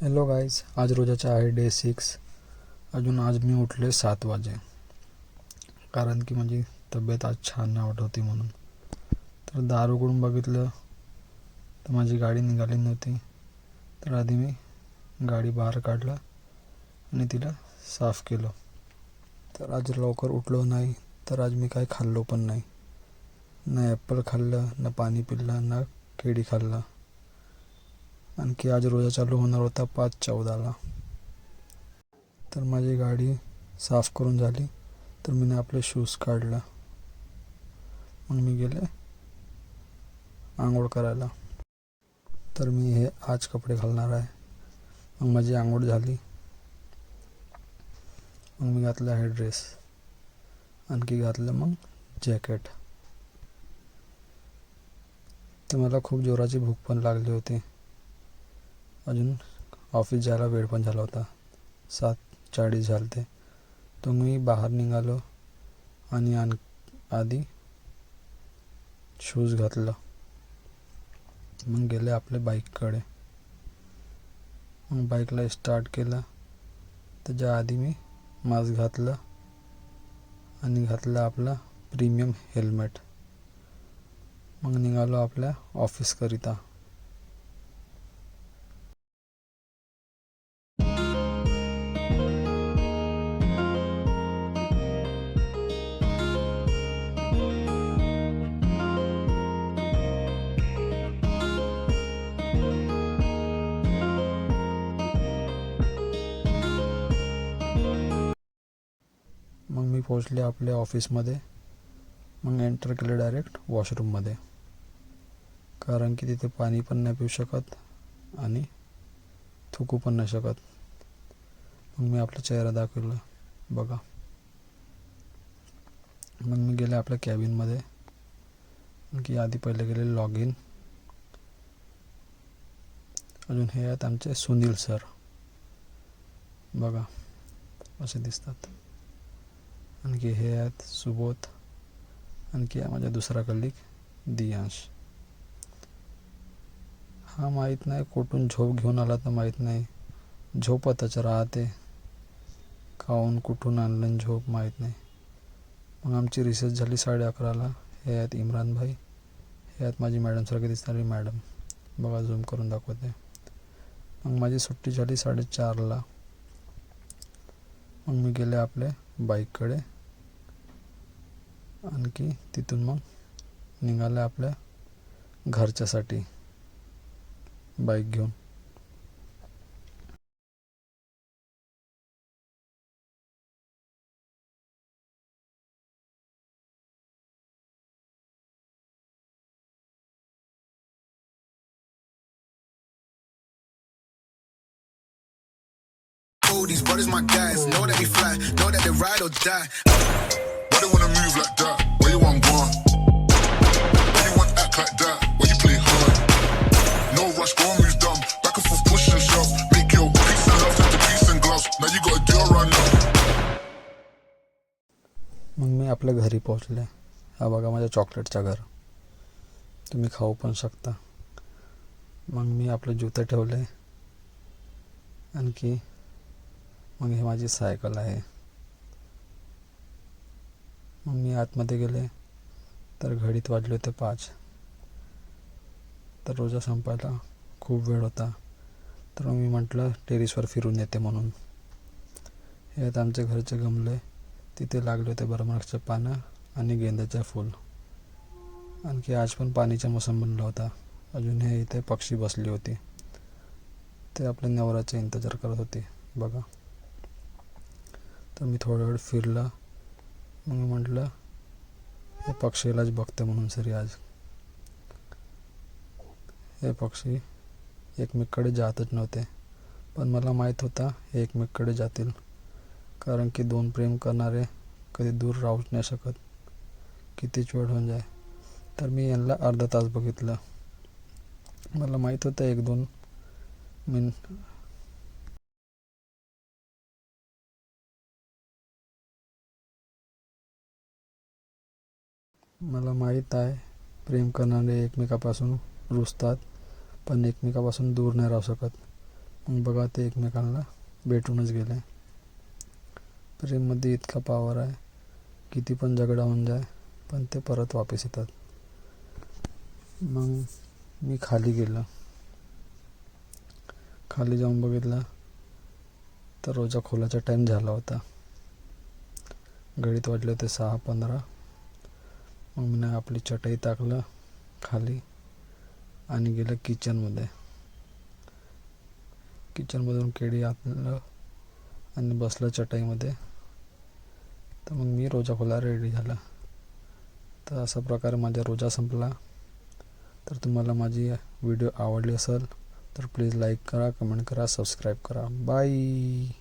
Hello guys, आज रोजाचा आहे day 6. अजून आज मी उठले 7 वाजे, कारण की माझी तब्येत आज छान नाही वाटत होती म्हणून. तर दार उघडून बघितलं तर माझी गाडी निघाली नव्हती. तर आधी मी गाडी बाहेर काढलं आणि तिला साफ केलं. तर आज लवकर उठलो नाही, तर आज मी काय खाल्लो पण नाही. ना ॲपल खाल्लं, ना पाणी पिलं, ना केळी खाल्लं. आणखी आज रोजा चालू होणार होता 5:14ला. तर माझी गाडी साफ करून झाली, तर मी आपले शूज काढला. मग मी गेले आंघोळ करायला. तर मी हे आज कपडे घालणार आहे. मग माझी आंघोळ झाली. मग मी घातलं आहे ड्रेस, आणखी घातलं मग जॅकेट. तर मला खूप जोराची भूक पण लागली होती. अजून ऑफिस जायला वेळ पण झाला होता, 7:40 झाले. तर मी बाहेर निघालो आणि आधी शूज घातलं. मग गेले आपल्या बाईककडे. मग बाईकला स्टार्ट केलं. त्याच्या आधी मी मास्क घातलं आणि घातलं आपला प्रीमियम हेल्मेट. मग निघालो आपल्या ऑफिसकरिता. मग मी पोहोचले आपल्या ऑफिसमध्ये. मग एंटर केले डायरेक्ट वॉशरूममध्ये, कारण की तिथे पाणी पण नाही पिऊ शकत आणि थुकू पण नाही शकत. मग मी आपला चेहरा दाखवला, बघा. मग मी गेले आपल्या कॅबिनमध्ये. की आधी पहिले गेले लॉग इन. अजून हे आहेत आमचे सुनील सर, बघा असे दिसतात. आणखी हे आहेत सुबोध. आणखी माझा दुसरा कलिग दियांश. हा माहीत नाही कुठून झोप घेऊन आला, तर माहीत नाही. झोपतच राहते, खाऊन कुठून आणलं झोप माहीत नाही. मग आमची रिसेस झाली 11:30ला. हे आहेत इम्रान भाई. हे आहेत माझी मॅडमसारखी दिसणारी मॅडम, बघा झूम करून दाखवते. मग माझी सुट्टी झाली 4:30ला. मग मी गेले आपल्या बाईककडे. आणखी तिथून मग निघाले आपल्या घरच्यासाठी बाईक घेऊन. Oh, these brothers my guys. Know that they fly, know that they ride or die. Why they wanna move like that? Where you want gone? Why you want act like that? Why you play hard? No rush, go and move dumb. Back and forth, push and shove. Make your peace and love into peace and gloves. Now you gotta do it right now. मग मी आपल्या घरी पोहोचले. हा बघा माझ्या चॉकलेटचं घर, तुम्ही खाऊ पण शकता. मग मी आपले जुते ठेवले. आणखी मग हे माझी सायकल आहे. मग मी आतमध्ये गेले, तर घडीत वाजले होते 5. तर रोजा संपायला खूप वेळ होता. तर मी म्हटलं टेरिसवर फिरून येते म्हणून. हे आहेत आमचे घरचे गमले. तिथे लागले होते बरमराक्षचं पानं आणि गेंद्याचं फूल. आणखी आज पण पाणीचा मोसम बनला होता. अजून हे इथे पक्षी बसली होती, ते आपल्या नवऱ्याचा इंतजार करत होते, बघा. तर मी थोडा वेळ फिरला. मग मी म्हटलं हे पक्षीलाच बघते म्हणून सरी आज. हे पक्षी एकमेकाकडे जातच नव्हते, पण मला माहीत होता हे एकमेकाकडे जातील, कारण की दोन प्रेम करणारे कधी दूर राहूच नाही शकत, कितीच वेळ होऊन जाय. तर मी यांना अर्धा तास बघितलं. मला माहीत होतं 1-2 मिनिट मला माहीत आहे प्रेम करणारे एकमेकापासून रुसतात, पण एकमेकापासून दूर नाही राहू शकत. मग बघा ते एकमेकांना भेटूनच गेले. प्रेममध्ये इतका पॉवर आहे, किती पण झगडा होऊन जाय पण ते परत वापस येतात. मग मी खाली गेलो. खाली जाऊन बघितलं तर रोजा खोलाचा टाईम झाला होता. घडीत वाजले होते 6:15. मग मी आपली चटई टाकलं खाली आणि गेलं किचनमध्ये. किचनमधून केळी आणलं आणि बसलं चटईमध्ये. तर मग मी रोजा खोला रेडी झाला. तर अशा प्रकारे माझा रोजा संपला. तर तुम्हाला माझी व्हिडिओ आवडली असेल तर प्लीज लाईक करा, कमेंट करा, सबस्क्राईब करा. बाय.